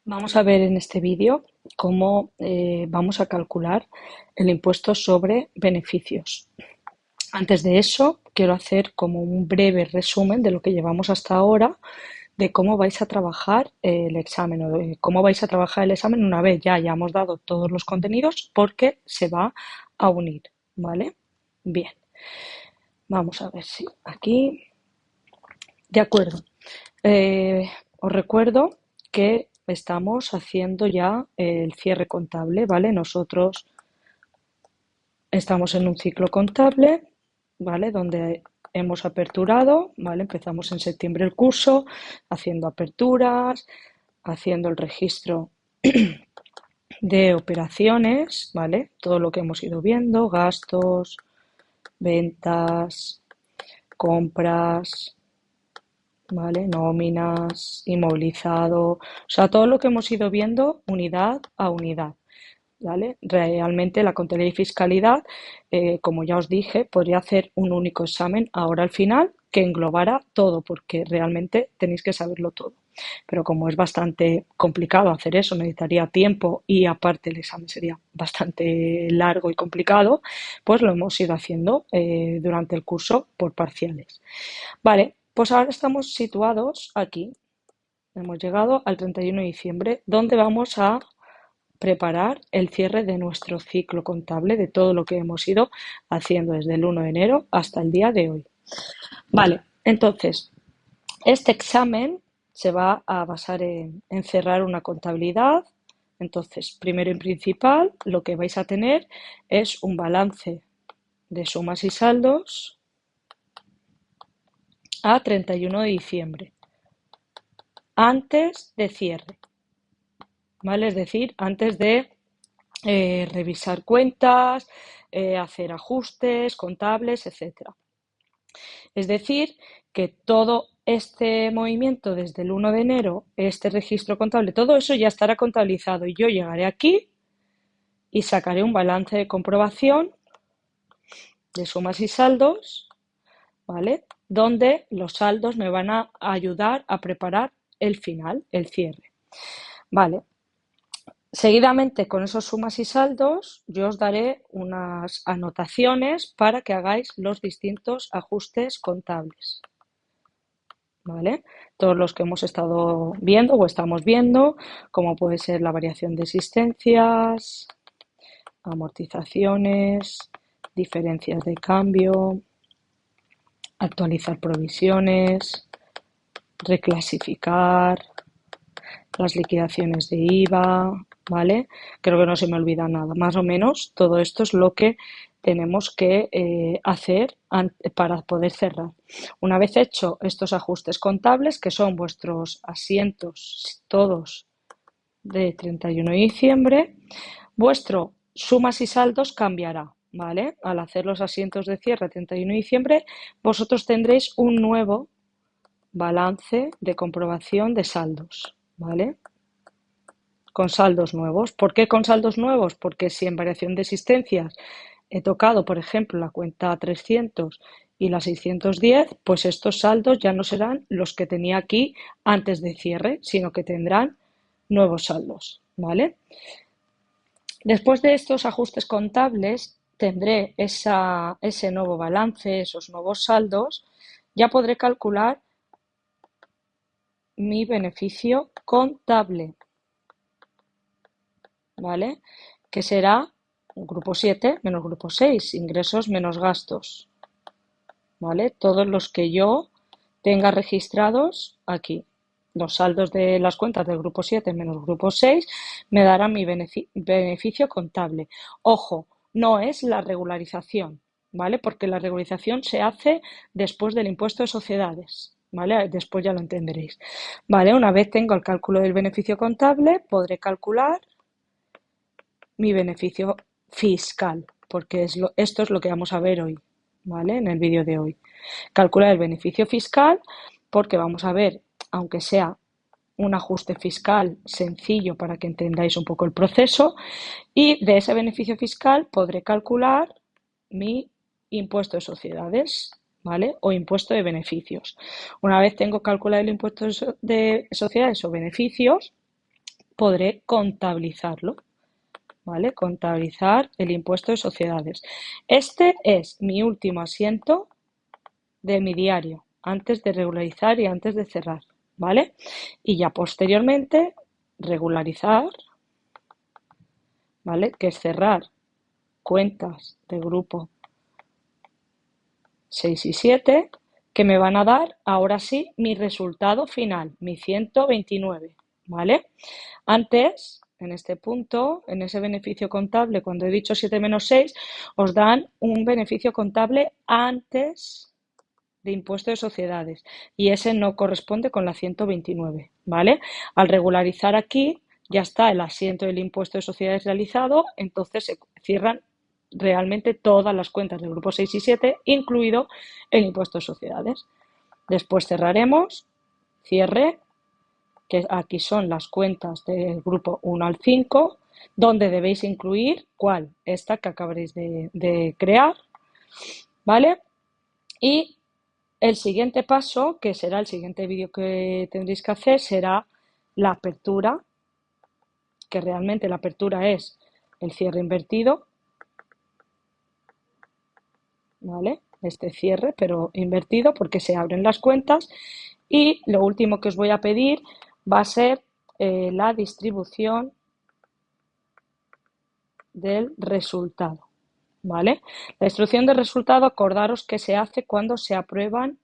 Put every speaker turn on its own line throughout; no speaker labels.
Vamos a ver en este vídeo cómo vamos a calcular el impuesto sobre beneficios. Antes de eso, quiero hacer como un breve resumen de lo que llevamos hasta ahora, de cómo vais a trabajar el examen o de cómo vais a trabajar el examen una vez ya hayamos dado todos los contenidos, porque se va a unir, ¿vale? Bien, vamos a ver si aquí. De acuerdo. Os recuerdo que estamos haciendo ya el cierre contable, ¿vale? Nosotros estamos en un ciclo contable, ¿vale? Donde hemos aperturado, ¿vale? Empezamos en septiembre el curso, haciendo aperturas, haciendo el registro de operaciones, ¿vale? Todo lo que hemos ido viendo, gastos, ventas, compras, ¿vale? Nóminas, inmovilizado, o sea, todo lo que hemos ido viendo unidad a unidad, ¿vale? Realmente la contabilidad y fiscalidad, como ya os dije, podría hacer un único examen ahora al final que englobara todo, porque realmente tenéis que saberlo todo. Pero como es bastante complicado hacer eso, necesitaría tiempo y aparte el examen sería bastante largo y complicado, pues lo hemos ido haciendo durante el curso por parciales. Vale, pues ahora estamos situados aquí. Hemos llegado al 31 de diciembre, donde vamos a preparar el cierre de nuestro ciclo contable, de todo lo que hemos ido haciendo desde el 1 de enero hasta el día de hoy. Vale, entonces, este examen se va a basar en cerrar una contabilidad. Entonces, primero y principal, lo que vais a tener es un balance de sumas y saldos a 31 de diciembre, antes de cierre, ¿vale? Es decir, antes de revisar cuentas, hacer ajustes contables, etcétera. Es decir, que todo este movimiento desde el 1 de enero, este registro contable, todo eso ya estará contabilizado y yo llegaré aquí y sacaré un balance de comprobación de sumas y saldos, ¿vale? Donde los saldos me van a ayudar a preparar el final, el cierre. Vale, seguidamente con esos sumas y saldos yo os daré unas anotaciones para que hagáis los distintos ajustes contables, ¿vale? Todos los que hemos estado viendo o estamos viendo, como puede ser la variación de existencias, amortizaciones, diferencias de cambio, actualizar provisiones, reclasificar, las liquidaciones de IVA, ¿vale? Creo que no se me olvida nada. Más o menos todo esto es lo que tenemos que hacer para poder cerrar. Una vez hecho estos ajustes contables, que son vuestros asientos todos de 31 de diciembre, vuestro sumas y saldos cambiará, ¿vale? Al hacer los asientos de cierre 31 de diciembre, vosotros tendréis un nuevo balance de comprobación de saldos, ¿vale? Con saldos nuevos. ¿Por qué con saldos nuevos? Porque si en variación de existencias he tocado, por ejemplo, la cuenta 300 y la 610, pues estos saldos ya no serán los que tenía aquí antes de cierre, sino que tendrán nuevos saldos, ¿vale? Después de estos ajustes contables, tendré ese nuevo balance, esos nuevos saldos, ya podré calcular mi beneficio contable, ¿vale? Que será grupo 7 menos grupo 6, ingresos menos gastos, ¿vale? Todos los que yo tenga registrados aquí. Los saldos de las cuentas del grupo 7 menos grupo 6 me darán mi beneficio contable. Ojo, no es la regularización, ¿vale? Porque la regularización se hace después del impuesto de sociedades, ¿vale? Después ya lo entenderéis. ¿Vale? Una vez tengo el cálculo del beneficio contable, podré calcular mi beneficio fiscal, porque esto es lo que vamos a ver hoy, ¿vale? En el vídeo de hoy. Calcular el beneficio fiscal porque vamos a ver, aunque sea un ajuste fiscal sencillo para que entendáis un poco el proceso, y de ese beneficio fiscal podré calcular mi impuesto de sociedades, ¿vale? O impuesto de beneficios. Una vez tengo calculado el impuesto de sociedades o beneficios, podré contabilizarlo, ¿vale? Contabilizar el impuesto de sociedades. Este es mi último asiento de mi diario, antes de regularizar y antes de cerrar, ¿vale? Y ya posteriormente regularizar, ¿vale? Que es cerrar cuentas de grupo 6 y 7, que me van a dar ahora sí mi resultado final, mi 129, ¿vale? Antes, en este punto, en ese beneficio contable, cuando he dicho 7 menos 6, os dan un beneficio contable antes de impuesto de sociedades y ese no corresponde con la 129, ¿vale? Al regularizar aquí ya está el asiento del impuesto de sociedades realizado, entonces se cierran realmente todas las cuentas del grupo 6 y 7, incluido el impuesto de sociedades. Después cerraremos, cierre, que aquí son las cuentas del grupo 1 al 5, donde debéis incluir, ¿cuál? Esta que acabaréis de crear, ¿vale? Y el siguiente paso, que será el siguiente vídeo que tendréis que hacer, será la apertura, que realmente la apertura es el cierre invertido, ¿vale? Este cierre, pero invertido, porque se abren las cuentas. Y lo último que os voy a pedir va a ser la distribución del resultado, ¿vale? La distribución del resultado, acordaros que se hace cuando se aprueban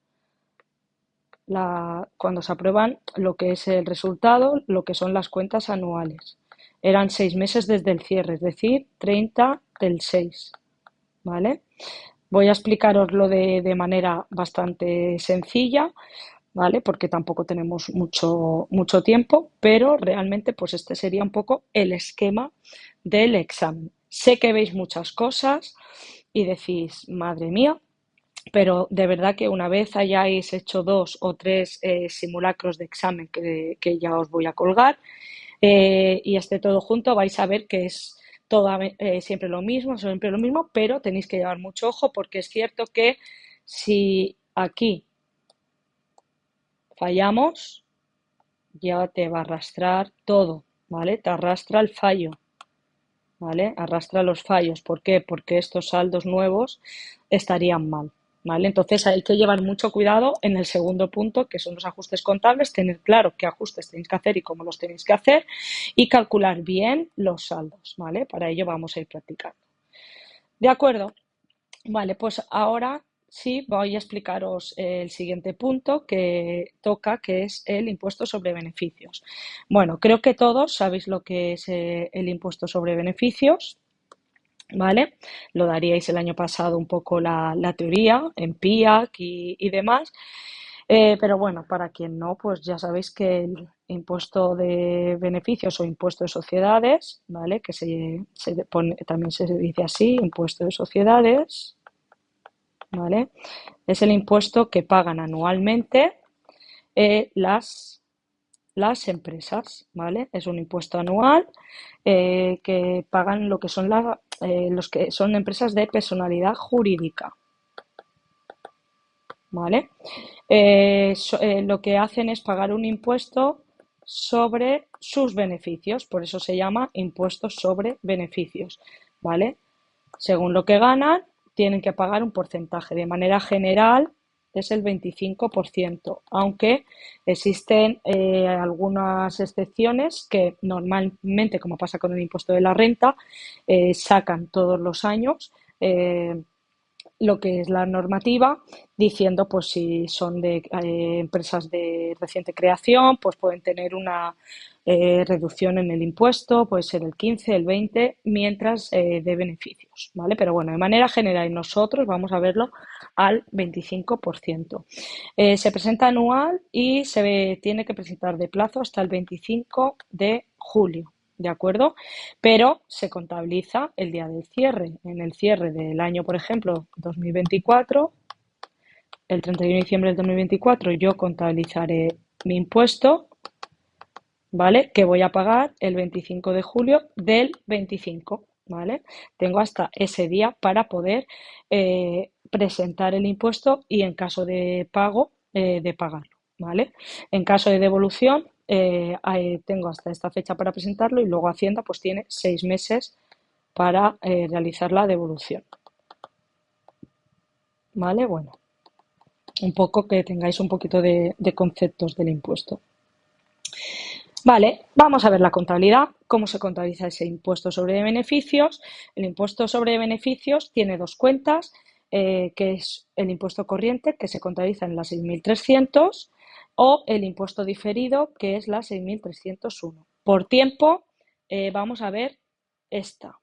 lo que es el resultado, lo que son las cuentas anuales. Eran 6 meses desde el cierre, es decir, 30 del 6, ¿vale? Voy a explicaroslo de manera bastante sencilla, ¿vale? Porque tampoco tenemos mucho tiempo, pero realmente pues este sería un poco el esquema del examen. Sé que veis muchas cosas y decís, madre mía, pero de verdad que una vez hayáis hecho 2 o 3 simulacros de examen que ya os voy a colgar y esté todo junto, vais a ver que es siempre lo mismo, pero tenéis que llevar mucho ojo porque es cierto que si aquí fallamos, ya te va a arrastrar todo, ¿vale? Te arrastra el fallo, ¿vale? Arrastra los fallos. ¿Por qué? Porque estos saldos nuevos estarían mal, ¿vale? Entonces hay que llevar mucho cuidado en el segundo punto, que son los ajustes contables, tener claro qué ajustes tenéis que hacer y cómo los tenéis que hacer y calcular bien los saldos, ¿vale? Para ello vamos a ir practicando. ¿De acuerdo? Vale, pues ahora sí voy a explicaros el siguiente punto que toca, que es el impuesto sobre beneficios. Bueno, creo que todos sabéis lo que es el impuesto sobre beneficios, ¿vale? Lo daríais el año pasado un poco la teoría en PIAC y demás. Pero bueno, para quien no, pues ya sabéis que el impuesto de beneficios o impuesto de sociedades, ¿vale? Que también se dice así, impuesto de sociedades, ¿vale? Es el impuesto que pagan anualmente las empresas, ¿vale? Es un impuesto anual que pagan lo que son los que son empresas de personalidad jurídica, ¿vale? Lo que hacen es pagar un impuesto sobre sus beneficios, por eso se llama impuesto sobre beneficios, ¿vale? Según lo que ganan, tienen que pagar un porcentaje. De manera general es el 25%, aunque existen algunas excepciones que normalmente, como pasa con el impuesto de la renta, sacan todos los años lo que es la normativa, diciendo pues si son de empresas de reciente creación, pues pueden tener una reducción en el impuesto, puede ser el 15, el 20, mientras de beneficios, ¿vale? Pero bueno, de manera general nosotros vamos a verlo al 25%. Se presenta anual y se tiene que presentar de plazo hasta el 25 de julio. ¿De acuerdo? Pero se contabiliza el día del cierre. En el cierre del año, por ejemplo, 2024, el 31 de diciembre del 2024, yo contabilizaré mi impuesto, ¿vale? Que voy a pagar el 25 de julio del 25, ¿vale? Tengo hasta ese día para poder presentar el impuesto y en caso de pago, de pagarlo, ¿vale? En caso de devolución, tengo hasta esta fecha para presentarlo y luego Hacienda pues tiene 6 meses para realizar la devolución. ¿Vale? Bueno, un poco que tengáis un poquito de conceptos del impuesto. Vale, vamos a ver la contabilidad, cómo se contabiliza ese impuesto sobre beneficios. El impuesto sobre beneficios tiene dos cuentas, que es el impuesto corriente, que se contabiliza en la 6.300, o el impuesto diferido, que es la 6.301. Por tiempo, vamos a ver esta,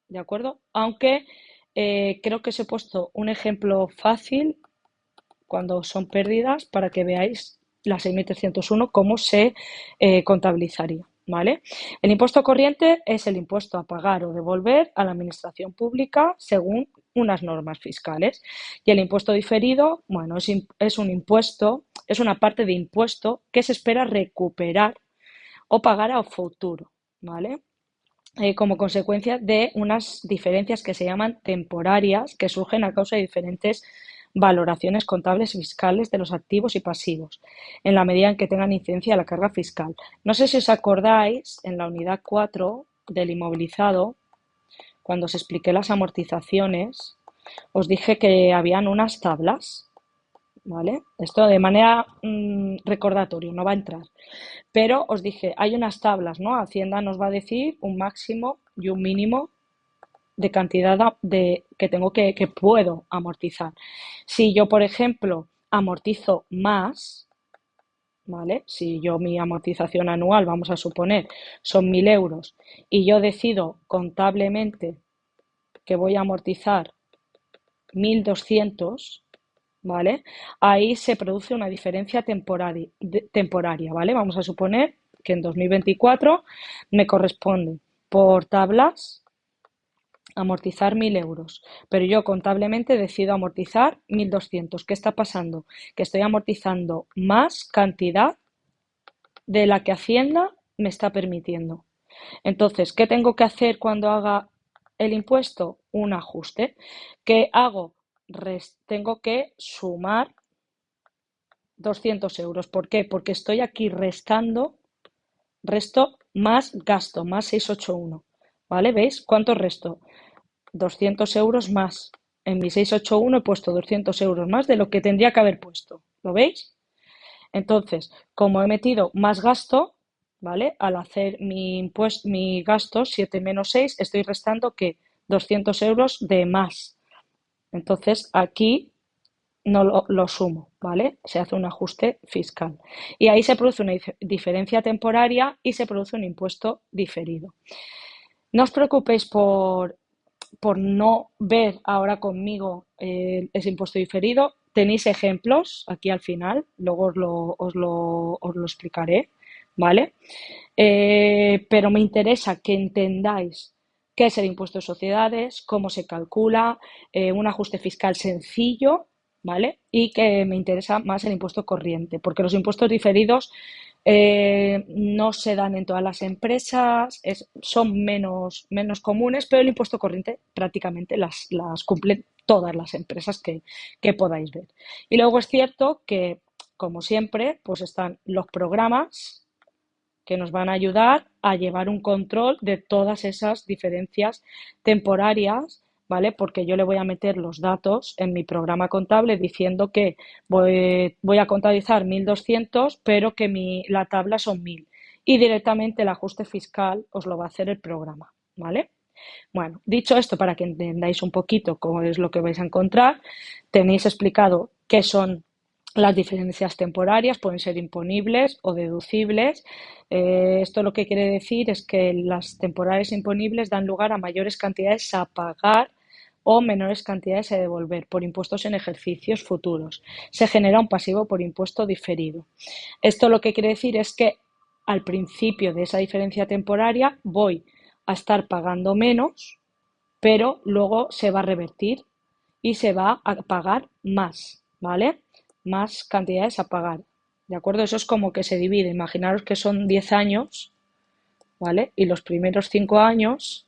¿de acuerdo? Aunque creo que os he puesto un ejemplo fácil cuando son pérdidas para que veáis la 6.301 cómo se contabilizaría. ¿Vale? El impuesto corriente es el impuesto a pagar o devolver a la administración pública según unas normas fiscales. Y el impuesto diferido, bueno, es un impuesto, es una parte de impuesto que se espera recuperar o pagar a futuro, ¿vale? Como consecuencia de unas diferencias que se llaman temporarias, que surgen a causa de diferentes valoraciones contables y fiscales de los activos y pasivos, en la medida en que tengan incidencia de la carga fiscal. No sé si os acordáis, en la unidad 4 del inmovilizado, cuando os expliqué las amortizaciones, os dije que habían unas tablas, ¿vale? Esto de manera recordatorio, no va a entrar. Pero os dije, hay unas tablas, ¿no? Hacienda nos va a decir un máximo y un mínimo de cantidad que tengo que puedo amortizar. Si yo, por ejemplo, amortizo más, ¿vale? Si yo mi amortización anual, vamos a suponer, son 1.000 euros y yo decido contablemente que voy a amortizar 1.200, ¿vale? Ahí se produce una diferencia temporaria, ¿vale? Vamos a suponer que en 2024 me corresponde por tablas amortizar 1.000 euros, pero yo contablemente decido amortizar 1.200. ¿Qué está pasando? Que estoy amortizando más cantidad de la que Hacienda me está permitiendo. Entonces, ¿qué tengo que hacer cuando haga el impuesto? Un ajuste. ¿Qué hago? Tengo que sumar 200 euros. ¿Por qué? Porque estoy aquí resto más gasto, más 681. ¿Vale? ¿Veis cuánto resto? 200 euros más. En mi 681 he puesto 200 euros más de lo que tendría que haber puesto. ¿Lo veis? Entonces, como he metido más gasto, ¿vale? Al hacer mi gasto, 7 menos 6, estoy restando que 200 euros de más. Entonces, aquí no lo sumo, ¿vale? Se hace un ajuste fiscal. Y ahí se produce una diferencia temporaria y se produce un impuesto diferido. No os preocupéis por no ver ahora conmigo ese impuesto diferido. Tenéis ejemplos aquí al final, luego os lo explicaré, ¿vale? Pero me interesa que entendáis qué es el impuesto de sociedades, cómo se calcula, un ajuste fiscal sencillo, ¿vale? Y que me interesa más el impuesto corriente, porque los impuestos diferidos no se dan en todas las empresas, son menos comunes, pero el impuesto corriente prácticamente las cumplen todas las empresas que podáis ver. Y luego es cierto que, como siempre, pues están los programas que nos van a ayudar a llevar un control de todas esas diferencias temporarias, ¿vale? Porque yo le voy a meter los datos en mi programa contable diciendo que voy a contabilizar 1.200, pero que la tabla son 1.000. Y directamente el ajuste fiscal os lo va a hacer el programa, ¿vale? Bueno, dicho esto, para que entendáis un poquito cómo es lo que vais a encontrar, tenéis explicado qué son las diferencias temporarias, pueden ser imponibles o deducibles. Esto lo que quiere decir es que las temporales imponibles dan lugar a mayores cantidades a pagar o menores cantidades a devolver por impuestos en ejercicios futuros. Se genera un pasivo por impuesto diferido. Esto lo que quiere decir es que al principio de esa diferencia temporaria voy a estar pagando menos, pero luego se va a revertir y se va a pagar más, ¿vale? Más cantidades a pagar, ¿de acuerdo? Eso es como que se divide. Imaginaros que son 10 años, ¿vale? Y los primeros 5 años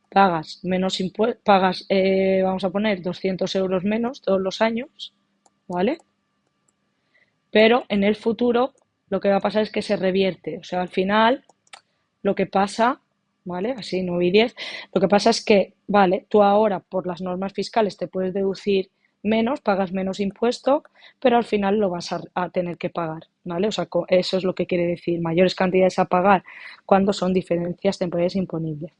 pagas menos impuestos, vamos a poner 200 euros menos todos los años, ¿vale? Pero en el futuro lo que va a pasar es que se revierte. O sea, al final lo que pasa, ¿vale? Así, 9 y 10. Lo que pasa es que, vale, tú ahora por las normas fiscales te puedes deducir menos, pagas menos impuesto, pero al final lo vas a tener que pagar, ¿vale? O sea, eso es lo que quiere decir, mayores cantidades a pagar cuando son diferencias temporales imponibles.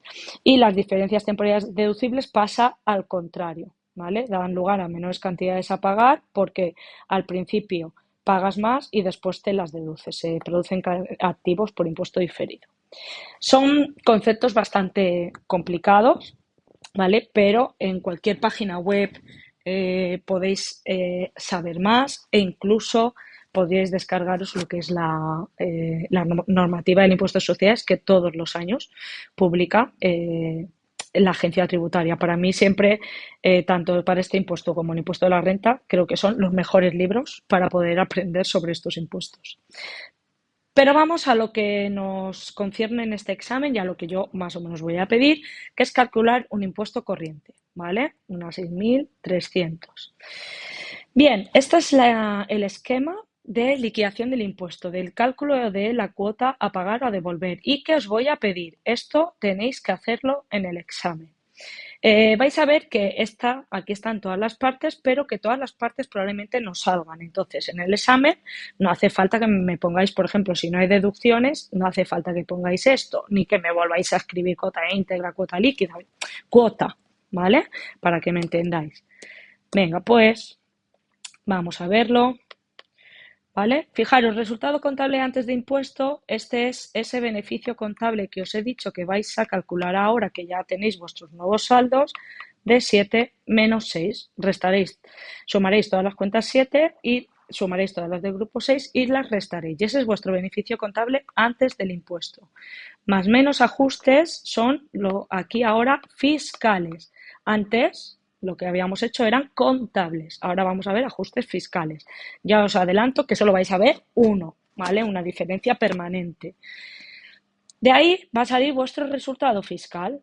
Y las diferencias temporales deducibles pasa al contrario, ¿vale? Dan lugar a menores cantidades a pagar porque al principio pagas más y después te las deduces. Se producen activos por impuesto diferido. Son conceptos bastante complicados, ¿vale? Pero en cualquier página web podéis saber más e incluso podríais descargaros lo que es la normativa del impuesto de sociedades que todos los años publica la agencia tributaria. Para mí siempre, tanto para este impuesto como el impuesto de la renta, creo que son los mejores libros para poder aprender sobre estos impuestos. Pero vamos a lo que nos concierne en este examen y a lo que yo más o menos voy a pedir, que es calcular un impuesto corriente, ¿vale? Unas 6.300. Bien, este es el esquema de liquidación del impuesto, del cálculo de la cuota a pagar o a devolver. ¿Y qué os voy a pedir? Esto tenéis que hacerlo en el examen. Vais a ver que aquí están todas las partes, pero que todas las partes probablemente no salgan. Entonces, en el examen no hace falta que me pongáis, por ejemplo, si no hay deducciones, no hace falta que pongáis esto, ni que me volváis a escribir cuota íntegra, cuota líquida, cuota, ¿vale? Para que me entendáis. Venga, pues vamos a verlo. ¿Vale? Fijaros, resultado contable antes de impuesto, este es ese beneficio contable que os he dicho que vais a calcular ahora que ya tenéis vuestros nuevos saldos de 7 menos 6. Sumaréis todas las cuentas 7 y sumaréis todas las del grupo 6 y las restaréis. Y ese es vuestro beneficio contable antes del impuesto. Más menos ajustes son aquí ahora fiscales. Antes lo que habíamos hecho eran contables. Ahora vamos a ver ajustes fiscales. Ya os adelanto que solo vais a ver uno, ¿vale? Una diferencia permanente. De ahí va a salir vuestro resultado fiscal,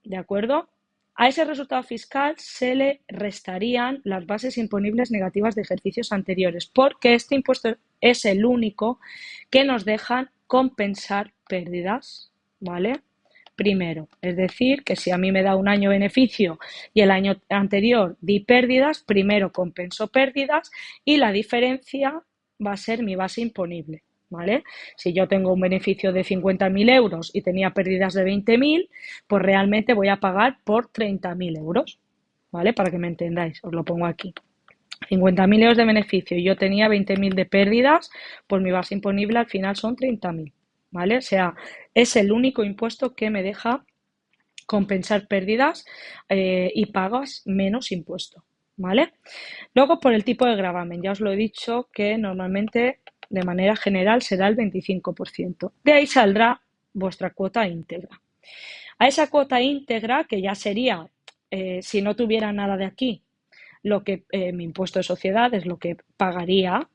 ¿de acuerdo? A ese resultado fiscal se le restarían las bases imponibles negativas de ejercicios anteriores, porque este impuesto es el único que nos dejan compensar pérdidas, ¿vale? Primero, es decir, que si a mí me da un año beneficio y el año anterior di pérdidas, primero compenso pérdidas y la diferencia va a ser mi base imponible, ¿vale? Si yo tengo un beneficio de 50.000 euros y tenía pérdidas de 20.000, pues realmente voy a pagar por 30.000 euros, ¿vale? Para que me entendáis, os lo pongo aquí. 50.000 euros de beneficio y yo tenía 20.000 de pérdidas, pues mi base imponible al final son 30.000, ¿vale? O sea, es el único impuesto que me deja compensar pérdidas y pagas menos impuesto, ¿vale? Luego, por el tipo de gravamen, ya os lo he dicho que normalmente de manera general será el 25%. De ahí saldrá vuestra cuota íntegra. A esa cuota íntegra, que ya sería, si no tuviera nada de aquí, lo que mi impuesto de sociedades, lo que pagaría,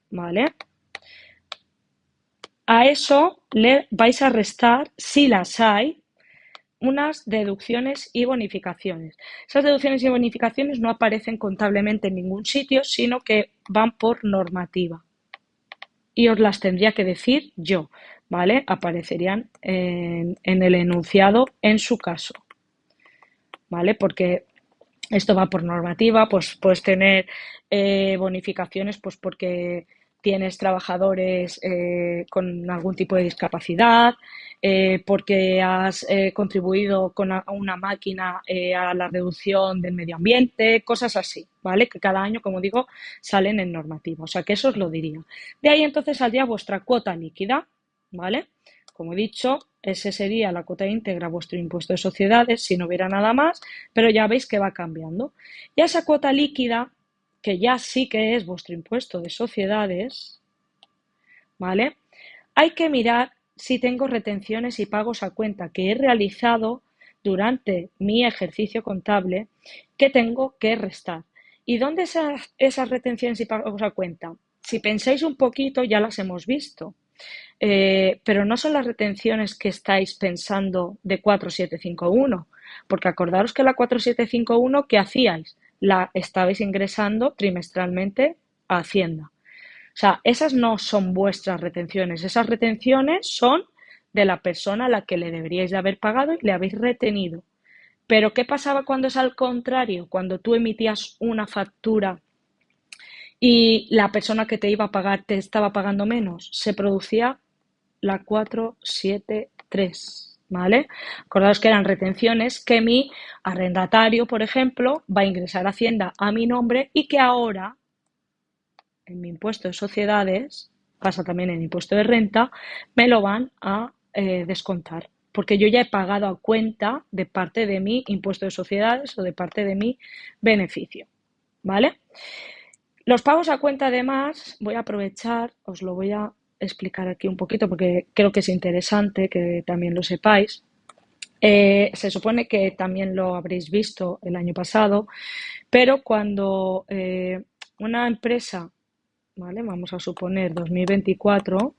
¿vale? A eso le vais a restar, si las hay, unas deducciones y bonificaciones. Esas deducciones y bonificaciones no aparecen contablemente en ningún sitio, sino que van por normativa. Y os las tendría que decir yo, ¿vale? Aparecerían en el enunciado en su caso, ¿vale? Porque esto va por normativa, pues puedes tener bonificaciones pues porque tienes trabajadores con algún tipo de discapacidad, porque has contribuido con una máquina a la reducción del medio ambiente, cosas así, ¿vale? Que cada año, como digo, salen en normativa. O sea, que eso os lo diría. De ahí entonces saldría vuestra cuota líquida, ¿vale? Como he dicho, ese sería la cuota íntegra, vuestro impuesto de sociedades, si no hubiera nada más, pero ya veis que va cambiando. Y a esa cuota líquida, que ya sí que es vuestro impuesto de sociedades, ¿vale? Hay que mirar si tengo retenciones y pagos a cuenta que he realizado durante mi ejercicio contable que tengo que restar. ¿Y dónde esas retenciones y pagos a cuenta? Si pensáis un poquito, ya las hemos visto. Pero no son las retenciones que estáis pensando de 4751, porque acordaros que la 4751, ¿qué hacíais? La estabais ingresando trimestralmente a Hacienda. O sea, esas no son vuestras retenciones, esas retenciones son de la persona a la que le deberíais de haber pagado y le habéis retenido. Pero ¿qué pasaba cuando es al contrario? Cuando tú emitías una factura y la persona que te iba a pagar te estaba pagando menos, se producía la 473, ¿vale? Acordaos que eran retenciones que mi arrendatario, por ejemplo, va a ingresar a Hacienda a mi nombre y que ahora en mi impuesto de sociedades, pasa también en impuesto de renta, me lo van a descontar. Porque yo ya he pagado a cuenta de parte de mi impuesto de sociedades o de parte de mi beneficio. ¿Vale? Los pagos a cuenta, además, voy a aprovechar, os lo voy a explicar aquí un poquito porque creo que es interesante que también lo sepáis. Se supone que también lo habréis visto el año pasado, pero cuando una empresa, ¿vale? Vamos a suponer 2024,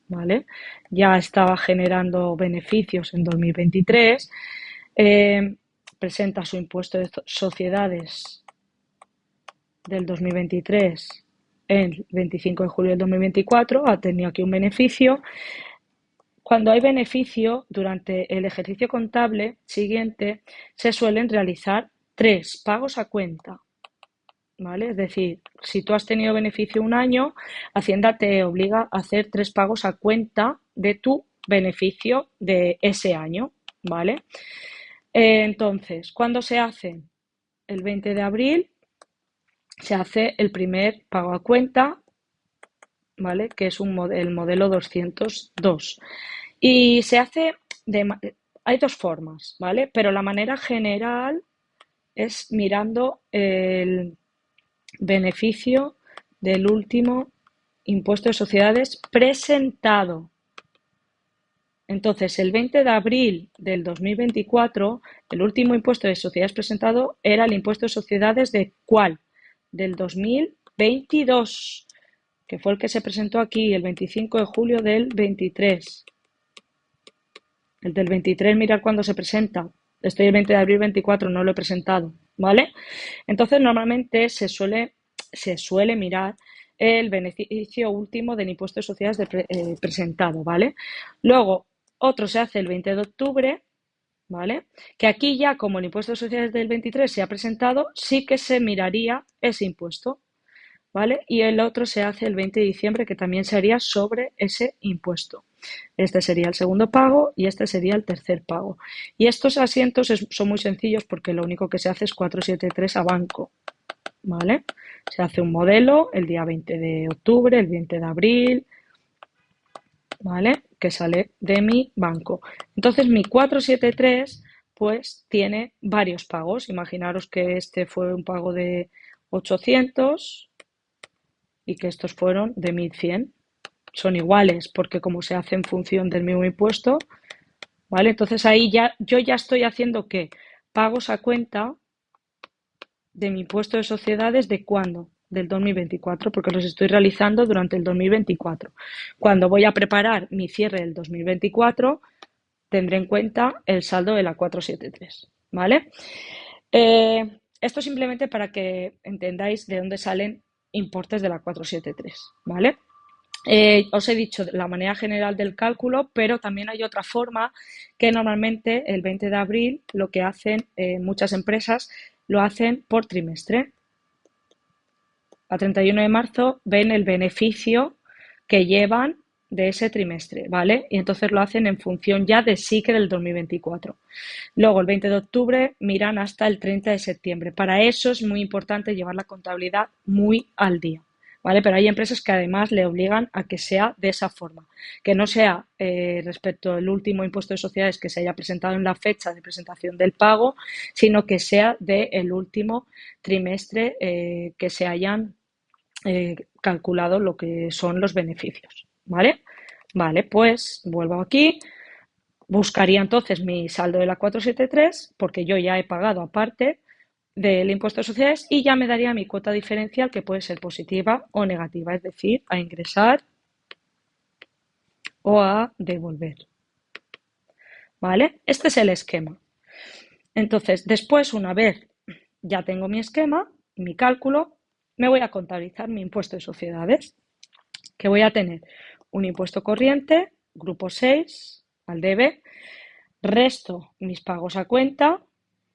¿vale? Ya estaba generando beneficios en 2023, presenta su impuesto de sociedades del 2023 el 25 de julio del 2024, ha tenido aquí un beneficio. Cuando hay beneficio, durante el ejercicio contable siguiente, se suelen realizar 3 pagos a cuenta. ¿Vale? Es decir, si tú has tenido beneficio un año, Hacienda te obliga a hacer 3 pagos a cuenta de tu beneficio de ese año, ¿vale? Entonces, ¿cuándo se hace? El 20 de abril se hace el primer pago a cuenta, ¿vale? Que es el modelo 202. Y se hace hay dos formas, ¿vale? Pero la manera general es mirando el beneficio del último impuesto de sociedades presentado. Entonces, el 20 de abril del 2024, el último impuesto de sociedades presentado era el impuesto de sociedades de ¿cuál? Del 2022, que fue el que se presentó aquí el 25 de julio del 23. El del 23, mirar cuándo se presenta. Estoy el 20 de abril 24, no lo he presentado, ¿vale? Entonces, normalmente se suele mirar el beneficio último del impuesto de sociedades presentado, ¿vale? Luego, otro se hace el 20 de octubre, ¿vale? Que aquí ya, como el impuesto de sociedades del 23 se ha presentado, sí que se miraría ese impuesto, ¿vale? Y el otro se hace el 20 de diciembre, que también se haría sobre ese impuesto. Este sería el segundo pago y este sería el tercer pago. Y estos asientos son muy sencillos porque lo único que se hace es 473 a banco, ¿vale? Se hace un modelo el día 20 de octubre, el 20 de abril, ¿vale? Que sale de mi banco. Entonces mi 473 pues tiene varios pagos. Imaginaros que este fue un pago de 800 y que estos fueron de 1100. Son iguales porque como se hace en función del mismo impuesto, ¿vale? Entonces ahí yo ya estoy haciendo ¿qué? Pagos a cuenta de mi impuesto de sociedades, ¿de cuándo? Del 2024, porque los estoy realizando durante el 2024. Cuando voy a preparar mi cierre del 2024, tendré en cuenta el saldo de la 473, ¿vale? Esto simplemente para que entendáis de dónde salen importes de la 473, ¿vale? Os he dicho la manera general del cálculo, pero también hay otra forma que normalmente el 20 de abril lo que hacen muchas empresas lo hacen por trimestre. A 31 de marzo ven el beneficio que llevan de ese trimestre, ¿vale? Y entonces lo hacen en función ya de SICE del 2024. Luego, el 20 de octubre miran hasta el 30 de septiembre. Para eso es muy importante llevar la contabilidad muy al día, ¿vale? Pero hay empresas que además le obligan a que sea de esa forma, que no sea respecto al último impuesto de sociedades que se haya presentado en la fecha de presentación del pago, sino que sea del último trimestre que se hayan calculado lo que son los beneficios, ¿vale? Vale, pues vuelvo aquí, buscaría entonces mi saldo de la 473 porque yo ya he pagado aparte del impuesto de sociedades y ya me daría mi cuota diferencial que puede ser positiva o negativa, es decir, a ingresar o a devolver, ¿vale? Este es el esquema. Entonces, después, una vez ya tengo mi esquema, mi cálculo, me voy a contabilizar mi impuesto de sociedades, que voy a tener un impuesto corriente, grupo 6, al debe, resto mis pagos a cuenta,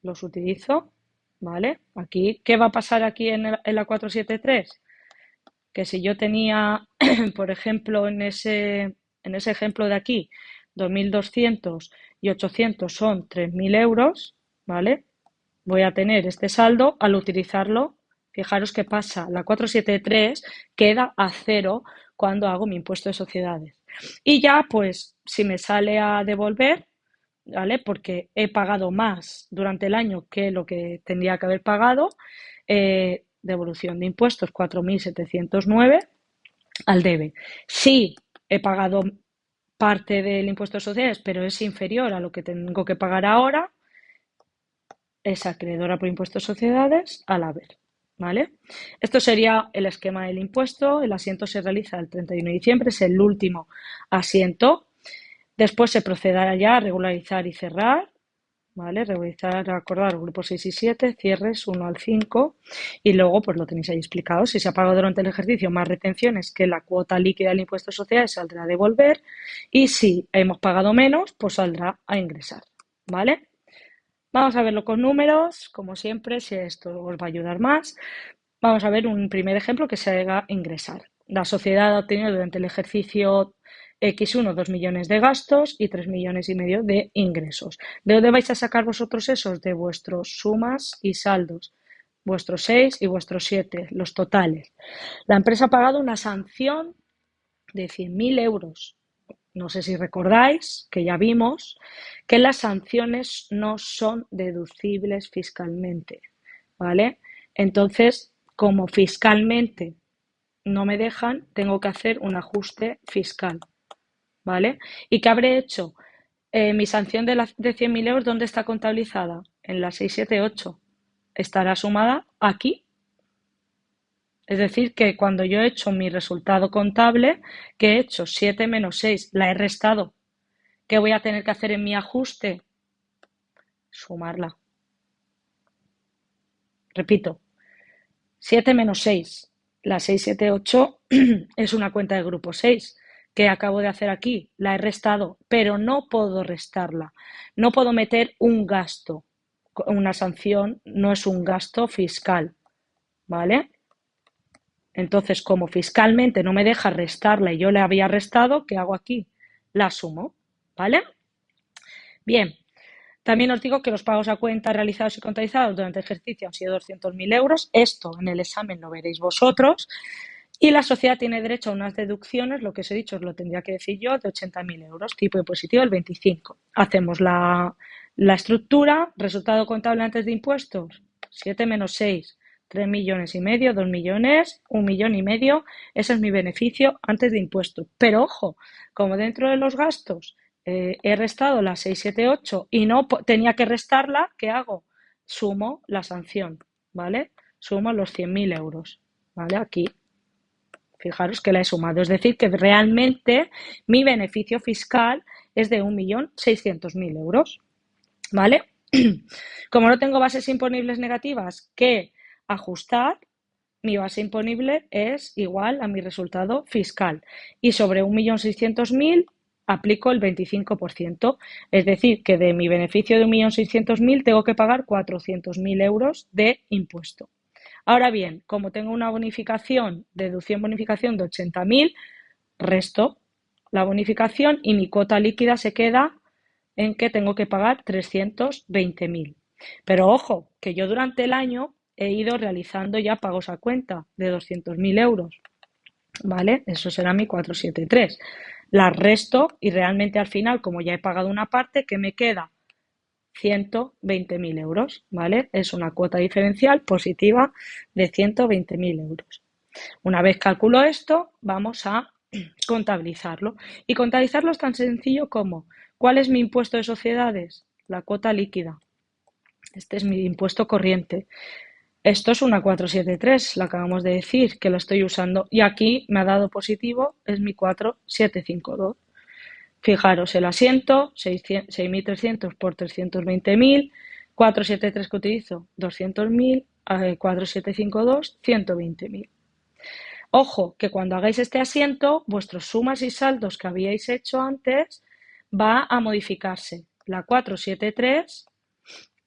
los utilizo, ¿vale? Aquí, ¿qué va a pasar aquí en la 473? Que si yo tenía, por ejemplo, en ese ejemplo de aquí, 2.200 y 800 son 3.000 euros, ¿vale? Voy a tener este saldo al utilizarlo. Fijaros qué pasa, la 473 queda a cero cuando hago mi impuesto de sociedades. Y ya, pues, si me sale a devolver, ¿vale? Porque he pagado más durante el año que lo que tendría que haber pagado, devolución de impuestos 4.709 al debe. Si he pagado parte del impuesto de sociedades, pero es inferior a lo que tengo que pagar ahora, es acreedora por impuesto de sociedades al haber. ¿Vale? Esto sería el esquema del impuesto. El asiento se realiza el 31 de diciembre, es el último asiento. Después se procederá ya a regularizar y cerrar. ¿Vale? Regularizar, acordar grupos 6 y 7, cierres 1 al 5 y luego pues lo tenéis ahí explicado. Si se ha pagado durante el ejercicio más retenciones que la cuota líquida del impuesto de sociedades, saldrá a devolver, y si hemos pagado menos, pues saldrá a ingresar. ¿Vale? Vamos a verlo con números, como siempre, si esto os va a ayudar más. Vamos a ver un primer ejemplo que se haga ingresar. La sociedad ha obtenido durante el ejercicio X1 2 millones de gastos y 3,5 millones de ingresos. ¿De dónde vais a sacar vosotros esos? De vuestros sumas y saldos, vuestros 6 y vuestros 7, los totales. La empresa ha pagado una sanción de 100.000 euros. No sé si recordáis que ya vimos que las sanciones no son deducibles fiscalmente, ¿vale? Entonces, como fiscalmente no me dejan, tengo que hacer un ajuste fiscal, ¿vale? ¿Y qué habré hecho? Mi sanción de 100.000 euros, ¿dónde está contabilizada? En la 678. Estará sumada aquí. Es decir, que cuando yo he hecho mi resultado contable, que he hecho 7 menos 6, la he restado. ¿Qué voy a tener que hacer en mi ajuste? Sumarla. Repito, 7 menos 6. La 678 es una cuenta de grupo 6. ¿Qué acabo de hacer aquí? La he restado, pero no puedo restarla. No puedo meter un gasto. Una sanción no es un gasto fiscal, ¿vale? Entonces, como fiscalmente no me deja restarla y yo le había restado, ¿qué hago aquí? La sumo, ¿vale? Bien, también os digo que los pagos a cuenta realizados y contabilizados durante el ejercicio han sido 200.000 euros. Esto en el examen lo veréis vosotros. Y la sociedad tiene derecho a unas deducciones, lo que os he dicho os lo tendría que decir yo, de 80.000 euros, tipo impositivo el 25. Hacemos la estructura, resultado contable antes de impuestos, 7 menos 6, 3,5 millones, 2 millones, 1,5 millones, ese es mi beneficio antes de impuestos. Pero ojo, como dentro de los gastos he restado la 678 y no tenía que restarla, ¿qué hago? Sumo la sanción, ¿vale? Sumo los 100.000 euros, ¿vale? Aquí. Fijaros que la he sumado, es decir, que realmente mi beneficio fiscal es de 1.600.000 euros, ¿vale? Como no tengo bases imponibles negativas que ajustar, mi base imponible es igual a mi resultado fiscal y sobre 1.600.000 aplico el 25%, es decir, que de mi beneficio de 1.600.000 tengo que pagar 400.000 euros de impuesto. Ahora bien, como tengo una bonificación, deducción bonificación de 80.000, resto la bonificación y mi cuota líquida se queda en que tengo que pagar 320.000. Pero ojo, que yo durante el año he ido realizando ya pagos a cuenta de 200.000 euros, ¿vale? Eso será mi 473. Las resto y realmente al final, como ya he pagado una parte, ¿qué me queda? 120.000 euros, ¿vale? Es una cuota diferencial positiva de 120.000 euros. Una vez calculo esto, vamos a contabilizarlo. Y contabilizarlo es tan sencillo como, ¿cuál es mi impuesto de sociedades? La cuota líquida. Este es mi impuesto corriente. Esto es una 473, lo acabamos de decir, que lo estoy usando. Y aquí me ha dado positivo, es mi 4752. Fijaros, el asiento, 6.300 por 320.000, 473 que utilizo, 200.000, 4752, 120.000. Ojo, que cuando hagáis este asiento, vuestros sumas y saldos que habíais hecho antes va a modificarse. La 473,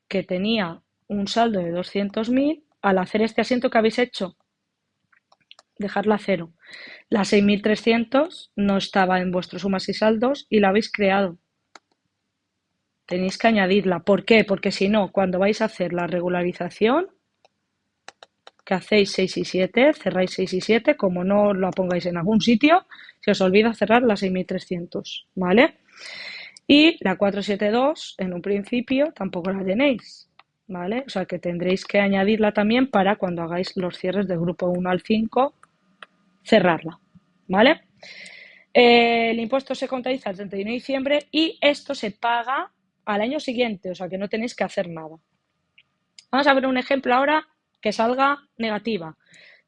que tenía un saldo de 200.000, al hacer este asiento que habéis hecho, dejarla a cero. La 6.300 no estaba en vuestros sumas y saldos y la habéis creado. Tenéis que añadirla. ¿Por qué? Porque si no, cuando vais a hacer la regularización, que hacéis 6 y 7, cerráis 6 y 7, como no la pongáis en algún sitio, se os olvida cerrar la 6.300, ¿vale? Y la 472, en un principio, tampoco la tenéis, ¿vale? O sea que tendréis que añadirla también para cuando hagáis los cierres del grupo 1 al 5, cerrarla, ¿vale? El impuesto se contabiliza el 31 de diciembre y esto se paga al año siguiente, o sea que no tenéis que hacer nada. Vamos a ver un ejemplo ahora que salga negativa.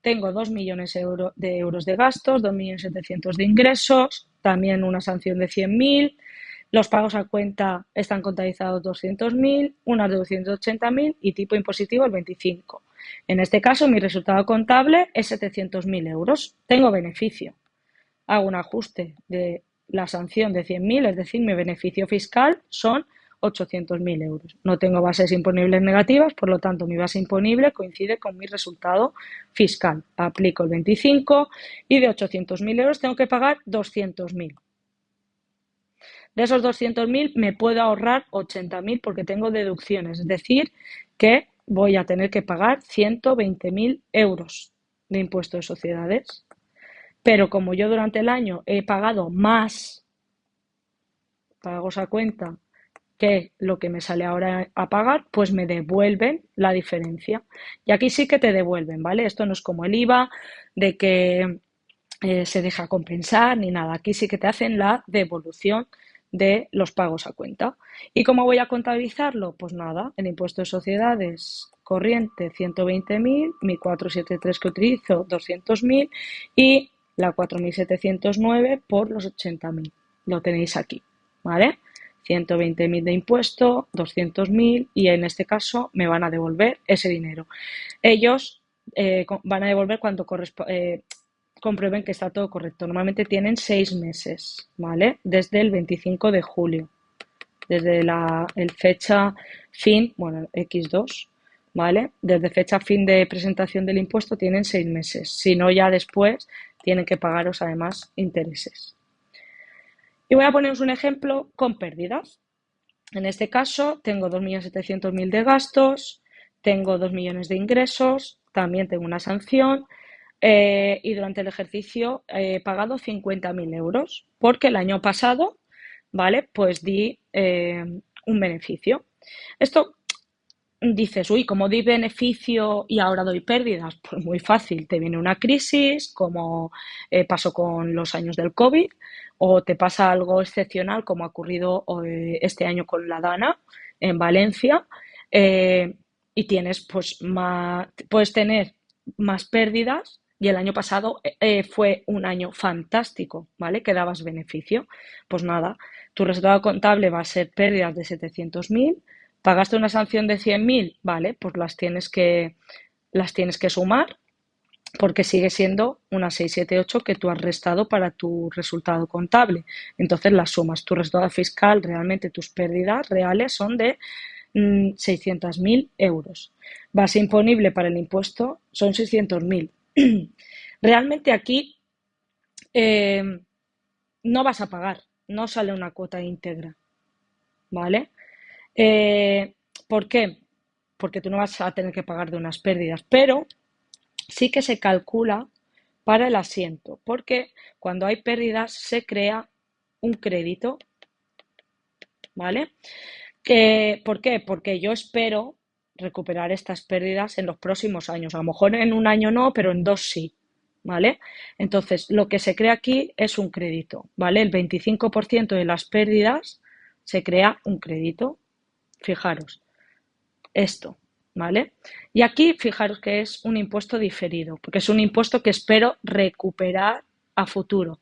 Tengo 2 millones de euros de gastos, 2.700.000 de ingresos, también una sanción de 100.000. Los pagos a cuenta están contabilizados 200.000, unas de 280.000 y tipo impositivo el 25. En este caso, mi resultado contable es 700.000 euros. Tengo beneficio. Hago un ajuste de la sanción de 100.000, es decir, mi beneficio fiscal son 800.000 euros. No tengo bases imponibles negativas, por lo tanto, mi base imponible coincide con mi resultado fiscal. Aplico el 25 y de 800.000 euros tengo que pagar 200.000. De esos 200.000 me puedo ahorrar 80.000 porque tengo deducciones, es decir, que voy a tener que pagar 120.000 euros de impuesto de sociedades. Pero como yo durante el año he pagado más pagos a cuenta que lo que me sale ahora a pagar, pues me devuelven la diferencia. Y aquí sí que te devuelven, ¿vale? Esto no es como el IVA, de que se deja compensar ni nada. Aquí sí que te hacen la devolución de los pagos a cuenta. ¿Y cómo voy a contabilizarlo? Pues nada, el impuesto de sociedades corriente 120.000, mi 473 que utilizo 200.000 y la 4.709 por los 80.000. Lo tenéis aquí, ¿vale? 120.000 de impuesto, 200.000 y en este caso me van a devolver ese dinero. Ellos van a devolver cuando comprueben que está todo correcto. Normalmente tienen 6 meses, ¿vale? Desde el 25 de julio, desde el fecha fin, bueno, X2, ¿vale? Desde fecha fin de presentación del impuesto tienen 6 meses. Si no, ya después tienen que pagaros además intereses. Y voy a poneros un ejemplo con pérdidas. En este caso, tengo 2.700.000 de gastos, tengo 2 millones de ingresos, también tengo una sanción y durante el ejercicio he pagado 50.000 euros porque el año pasado, ¿vale? Pues di un beneficio. Esto dices, uy, ¿cómo di beneficio y ahora doy pérdidas? Pues muy fácil, te viene una crisis, como pasó con los años del COVID, o te pasa algo excepcional, como ha ocurrido este año con la Dana en Valencia, y tienes, pues, puedes tener más pérdidas, y el año pasado fue un año fantástico, ¿vale? Que dabas beneficio. Pues nada, tu resultado contable va a ser pérdidas de 700.000. ¿Pagaste una sanción de 100.000? Vale, pues las tienes que sumar porque sigue siendo una 678 que tú has restado para tu resultado contable. Entonces las sumas. Tu resultado fiscal, realmente tus pérdidas reales son de 600.000 euros. Base imponible para el impuesto son 600.000. Realmente aquí eh, no vas a pagar, no sale una cuota íntegra, ¿vale? Eh, ¿Por qué? Porque tú no vas a tener que pagar de unas pérdidas, pero sí que se calcula para el asiento, porque cuando hay pérdidas se crea un crédito, ¿vale? ¿Por qué? Porque yo espero recuperar estas pérdidas en los próximos años. A lo mejor en un año no, pero en 2 sí, ¿vale? Entonces, lo que se crea aquí es un crédito, ¿vale? El 25% de las pérdidas se crea un crédito. Fijaros, esto, ¿vale? Y aquí fijaros que es un impuesto diferido, porque es un impuesto que espero recuperar a futuro.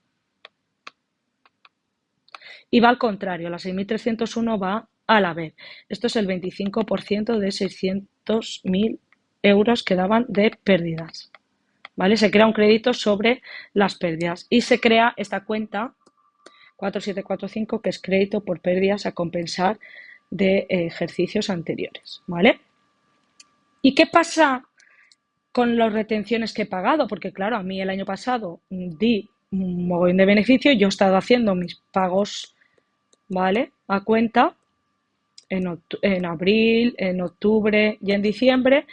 Y va al contrario, la 6.301 va a la vez. Esto es el 25% de 600.000 euros que daban de pérdidas. ¿Vale? Se crea un crédito sobre las pérdidas y se crea esta cuenta 4745 que es crédito por pérdidas a compensar de ejercicios anteriores. ¿Vale? ¿Y qué pasa con las retenciones que he pagado? Porque claro, a mí el año pasado di un mogollón de beneficio, yo he estado haciendo mis pagos, ¿vale? A cuenta en abril, en octubre y en diciembre.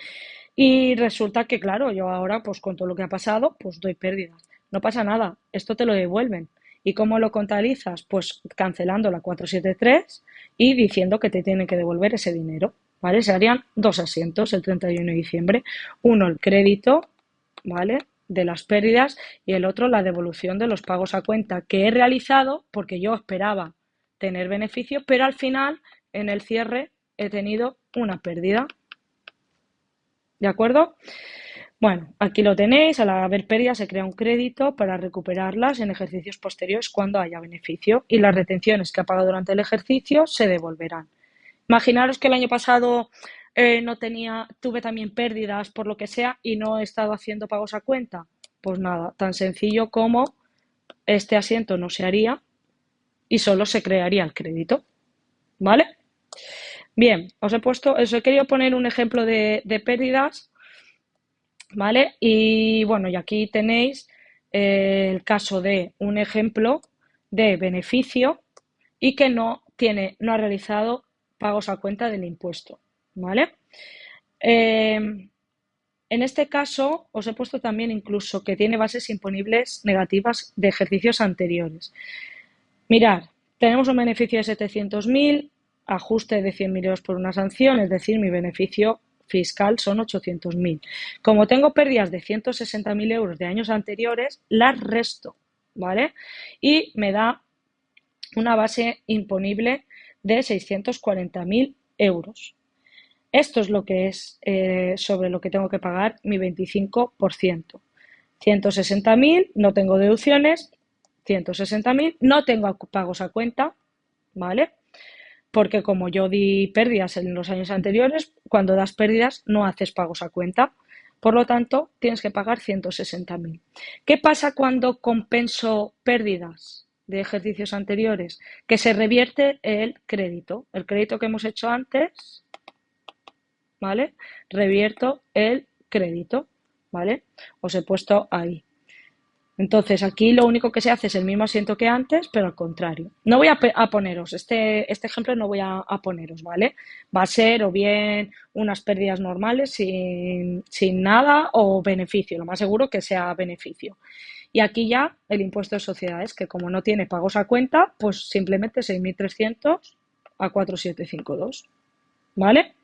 Y resulta que, claro, yo ahora, pues con todo lo que ha pasado, pues doy pérdidas. No pasa nada, esto te lo devuelven. ¿Y cómo lo contabilizas? Pues cancelando la 473 y diciendo que te tienen que devolver ese dinero, ¿vale? Se harían dos asientos el 31 de diciembre. Uno, el crédito, ¿vale? De las pérdidas y el otro, la devolución de los pagos a cuenta que he realizado porque yo esperaba tener beneficio, pero al final, en el cierre, he tenido una pérdida. ¿De acuerdo? Bueno, aquí lo tenéis, al haber pérdida se crea un crédito para recuperarlas en ejercicios posteriores cuando haya beneficio y las retenciones que ha pagado durante el ejercicio se devolverán. Imaginaros que el año pasado tuve también pérdidas por lo que sea y no he estado haciendo pagos a cuenta. Pues nada, tan sencillo como este asiento no se haría y solo se crearía el crédito. ¿Vale? Bien, os he querido poner un ejemplo de pérdidas. ¿Vale? Y bueno, y aquí tenéis el caso de un ejemplo de beneficio y que no ha realizado pagos a cuenta del impuesto, ¿vale? En este caso os he puesto también incluso que tiene bases imponibles negativas de ejercicios anteriores. Mirad, tenemos un beneficio de 700.000, ajuste de 100.000 euros por una sanción, es decir, mi beneficio fiscal son 800.000. Como tengo pérdidas de 160.000 euros de años anteriores, las resto, ¿vale? Y me da una base imponible de 640.000 euros. Esto es lo que es sobre lo que tengo que pagar mi 25%. 160.000, no tengo deducciones, 160.000, no tengo pagos a cuenta, ¿vale? Porque como yo di pérdidas en los años anteriores, cuando das pérdidas no haces pagos a cuenta. Por lo tanto, tienes que pagar 160.000. ¿Qué pasa cuando compenso pérdidas de ejercicios anteriores? Que se revierte el crédito. El crédito que hemos hecho antes, ¿vale? Revierto el crédito, ¿vale? Os he puesto ahí. Entonces, aquí lo único que se hace es el mismo asiento que antes, pero al contrario. No voy a poneros, este ejemplo no voy a poneros, ¿vale? Va a ser o bien unas pérdidas normales sin nada o beneficio, lo más seguro que sea beneficio. Y aquí ya el impuesto de sociedades, que como no tiene pagos a cuenta, pues simplemente 6.300 a 4.752, ¿vale?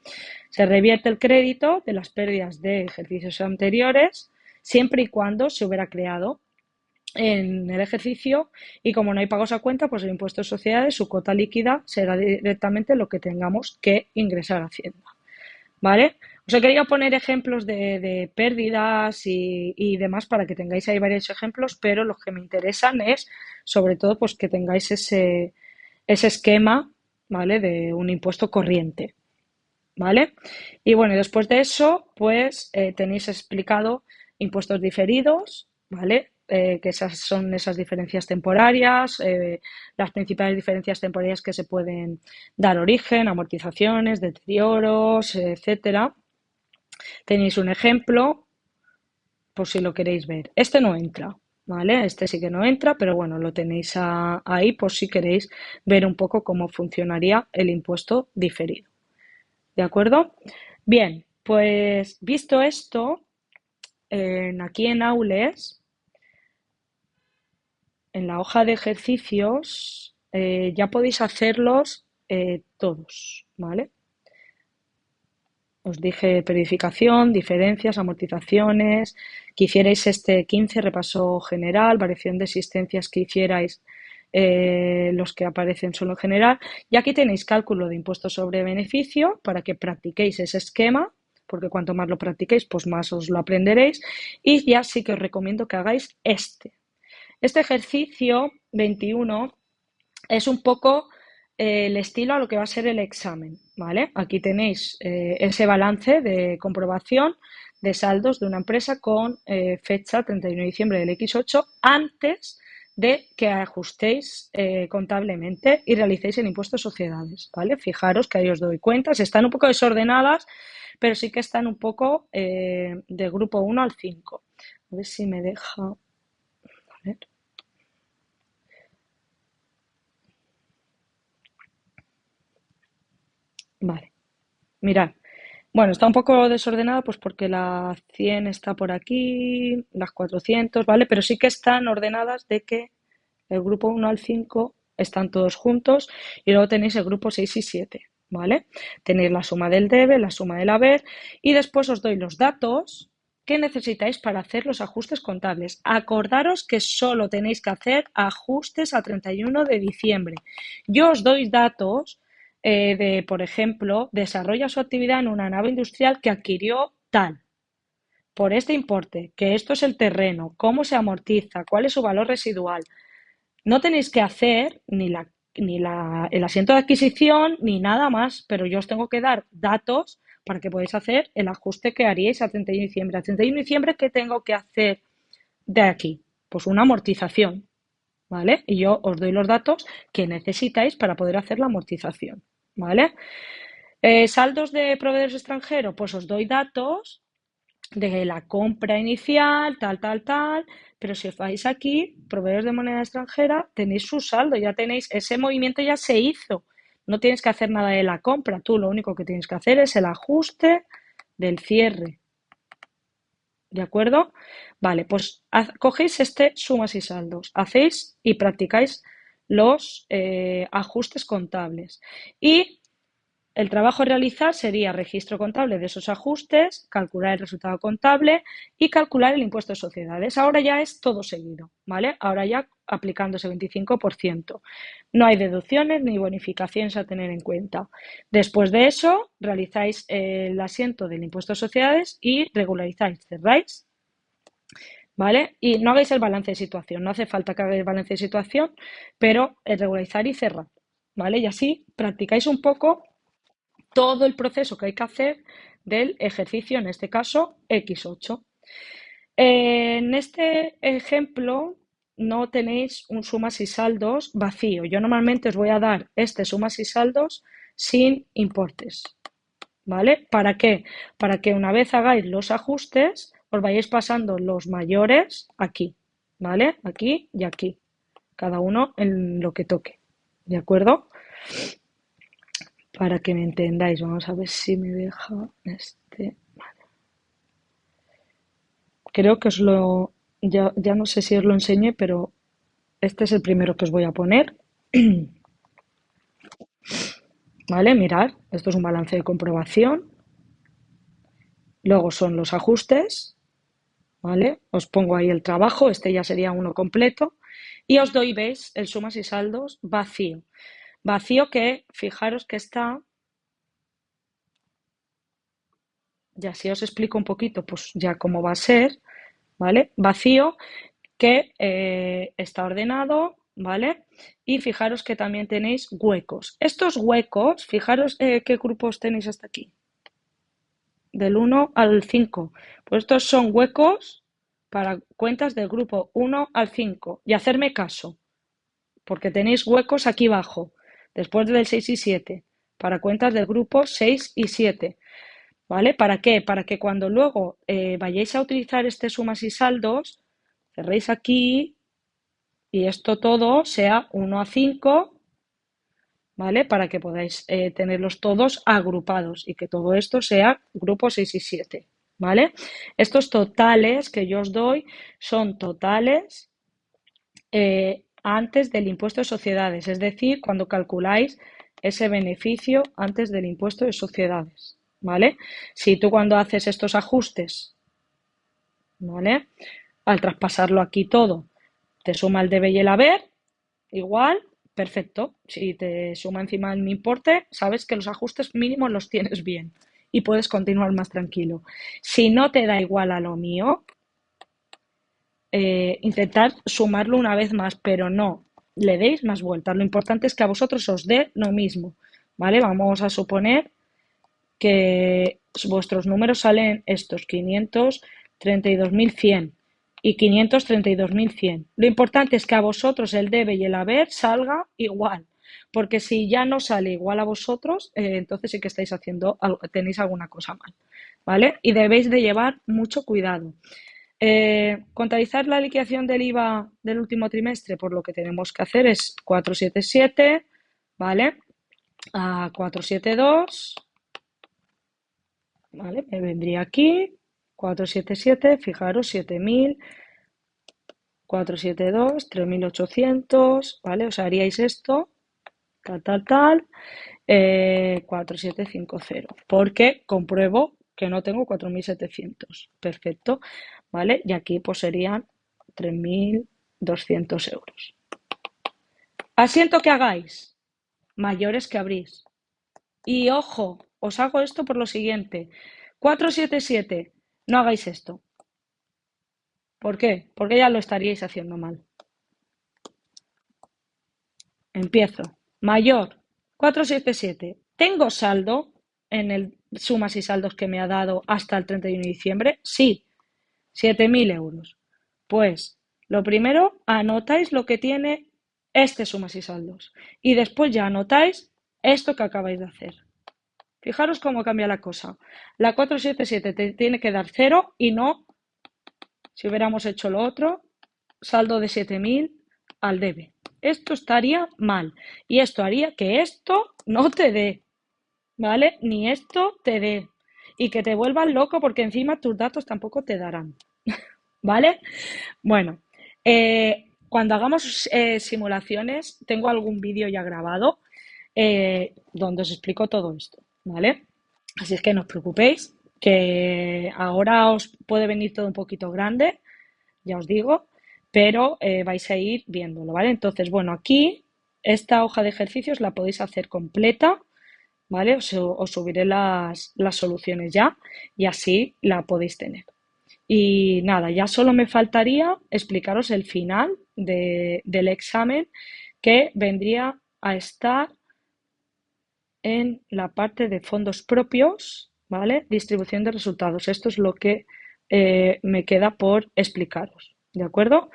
Se revierte el crédito de las pérdidas de ejercicios anteriores siempre y cuando se hubiera creado en el ejercicio y como no hay pagos a cuenta, pues el impuesto de sociedades, su cuota líquida será directamente lo que tengamos que ingresar a Hacienda. ¿Vale? Os he querido poner ejemplos de pérdidas y demás para que tengáis ahí varios ejemplos, pero los que me interesan es sobre todo pues que tengáis ese esquema, ¿vale? De un impuesto corriente. ¿Vale? Y bueno, después de eso, pues tenéis explicado impuestos diferidos, ¿vale? Que esas son esas diferencias temporarias, las principales diferencias temporarias que se pueden dar origen, amortizaciones, deterioros, etcétera. Tenéis un ejemplo, por si lo queréis ver. Este no entra, ¿vale? Este sí que no entra, pero bueno, lo tenéis ahí por si queréis ver un poco cómo funcionaría el impuesto diferido. ¿De acuerdo? Bien, pues visto esto, aquí en Aules, en la hoja de ejercicios, ya podéis hacerlos todos, ¿vale? Os dije periodificación, diferencias, amortizaciones, que hicierais este 15, repaso general, variación de existencias que hicierais los que aparecen solo en general. Y aquí tenéis cálculo de impuestos sobre beneficio para que practiquéis ese esquema, porque cuanto más lo practiquéis, pues más os lo aprenderéis. Y ya sí que os recomiendo que hagáis este. Este ejercicio 21 es un poco el estilo a lo que va a ser el examen, ¿vale? Aquí tenéis ese balance de comprobación de saldos de una empresa con fecha 31 de diciembre del X8 antes de que ajustéis contablemente y realicéis el impuesto de sociedades, ¿vale? Fijaros que ahí os doy cuentas, están un poco desordenadas, pero sí que están un poco de grupo 1 al 5. A ver si me deja... A ver. Vale, mirad. Bueno, está un poco desordenada pues porque la 100 está por aquí, las 400, ¿vale? Pero sí que están ordenadas de que el grupo 1 al 5 están todos juntos y luego tenéis el grupo 6 y 7, ¿vale? Tenéis la suma del debe, la suma del haber y después os doy los datos que necesitáis para hacer los ajustes contables. Acordaros que solo tenéis que hacer ajustes a 31 de diciembre. Yo os doy datos de, por ejemplo, desarrolla su actividad en una nave industrial que adquirió tal, por este importe, que esto es el terreno, cómo se amortiza, cuál es su valor residual. No tenéis que hacer el asiento de adquisición ni nada más, pero yo os tengo que dar datos para que podáis hacer el ajuste que haríais a 31 de diciembre. A 31 de diciembre, ¿qué tengo que hacer de aquí? Pues una amortización, ¿vale? Y yo os doy los datos que necesitáis para poder hacer la amortización, ¿vale? Saldos de proveedores extranjeros, pues os doy datos de la compra inicial, tal, pero si os vais aquí, proveedores de moneda extranjera, tenéis su saldo, ya tenéis, ese movimiento ya se hizo, no tienes que hacer nada de la compra, tú lo único que tienes que hacer es el ajuste del cierre, ¿de acuerdo? Vale, pues cogéis este sumas y saldos, hacéis y practicáis los ajustes contables y el trabajo a realizar sería registro contable de esos ajustes, calcular el resultado contable y calcular el impuesto de sociedades. Ahora ya es todo seguido, ¿vale? Ahora ya aplicando ese 25%. No hay deducciones ni bonificaciones a tener en cuenta. Después de eso, realizáis el asiento del impuesto de sociedades y regularizáis, cerráis, ¿vale? Y no hagáis el balance de situación, no hace falta que hagáis balance de situación, pero regularizar y cerrar, ¿vale? Y así practicáis un poco todo el proceso que hay que hacer del ejercicio, en este caso X8. En este ejemplo no tenéis un sumas y saldos vacío. Yo normalmente os voy a dar este sumas y saldos sin importes, ¿vale? ¿Para qué? Para que una vez hagáis los ajustes os vayáis pasando los mayores aquí, ¿vale? Aquí y aquí, cada uno en lo que toque, ¿de acuerdo? Para que me entendáis, vamos a ver si me deja este. Creo que os lo. Ya no sé si os lo enseñé, pero este es el primero que os voy a poner. ¿Vale? Mirad, esto es un balance de comprobación. Luego son los ajustes. ¿Vale? Os pongo ahí el trabajo, este ya sería uno completo. Y os doy, ¿veis? El sumas y saldos vacío. Vacío que, fijaros que está. Ya si os explico un poquito, pues ya cómo va a ser. ¿Vale? Vacío que está ordenado, ¿vale? Y fijaros que también tenéis huecos. Estos huecos, fijaros qué grupos tenéis hasta aquí, del 1 al 5. Pues estos son huecos para cuentas del grupo 1 al 5. Y hacerme caso, porque tenéis huecos aquí abajo, después del 6 y 7, para cuentas del grupo 6 y 7. ¿Vale? ¿Para qué? Para que cuando luego vayáis a utilizar este sumas y saldos, cerréis aquí y esto todo sea 1 a 5, ¿vale? Para que podáis tenerlos todos agrupados y que todo esto sea grupo 6 y 7, ¿vale? Estos totales que yo os doy son totales antes del impuesto de sociedades, es decir, cuando calculáis ese beneficio antes del impuesto de sociedades, ¿vale? Si tú cuando haces estos ajustes, ¿vale? Al traspasarlo aquí todo, te suma el debe y el haber, igual, perfecto. Si te suma encima el importe, sabes que los ajustes mínimos los tienes bien y puedes continuar más tranquilo. Si no te da igual a lo mío, intentar sumarlo una vez más, pero no le deis más vueltas. Lo importante es que a vosotros os dé lo mismo, ¿vale? Vamos a suponer que vuestros números salen estos, 532.100 y 532.100. Lo importante es que a vosotros el debe y el haber salga igual, porque si ya no sale igual a vosotros, entonces sí que estáis haciendo, tenéis alguna cosa mal, ¿vale? Y debéis de llevar mucho cuidado. Contabilizar la liquidación del IVA del último trimestre, por lo que tenemos que hacer es 477, ¿vale? A 472, ¿vale? Me vendría aquí, 477, fijaros, 7.000, 472, 3.800, ¿vale? Os haríais esto, tal, 4750, porque compruebo que no tengo 4.700. Perfecto, ¿vale? Y aquí pues serían 3.200 euros. Asiento que hagáis, mayores que abrís. Y ojo, os hago esto por lo siguiente. 477, no hagáis esto. ¿Por qué? Porque ya lo estaríais haciendo mal. Empiezo. Mayor, 477. ¿Tengo saldo en el sumas y saldos que me ha dado hasta el 31 de diciembre? Sí, 7.000 euros. Pues lo primero, anotáis lo que tiene este sumas y saldos. Y después ya anotáis esto que acabáis de hacer. Fijaros cómo cambia la cosa. La 477 te tiene que dar 0 y no, si hubiéramos hecho lo otro, saldo de 7.000 al debe. Esto estaría mal. Y esto haría que esto no te dé, ¿vale? Ni esto te dé. Y que te vuelvas loco porque encima tus datos tampoco te darán, ¿vale? Bueno, cuando hagamos simulaciones, tengo algún vídeo ya grabado donde os explico todo esto, ¿vale? Así es que no os preocupéis, que ahora os puede venir todo un poquito grande, ya os digo, pero vais a ir viéndolo, ¿vale? Entonces, bueno, aquí esta hoja de ejercicios la podéis hacer completa, ¿vale? Os subiré las soluciones ya y así la podéis tener. Y nada, ya solo me faltaría explicaros el final del examen que vendría a estar en la parte de fondos propios, ¿vale? Distribución de resultados. Esto es lo que me queda por explicaros, ¿de acuerdo?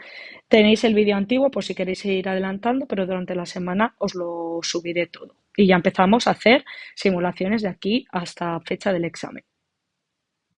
Tenéis el vídeo antiguo por si queréis ir adelantando, pero durante la semana os lo subiré todo. Y ya empezamos a hacer simulaciones de aquí hasta fecha del examen.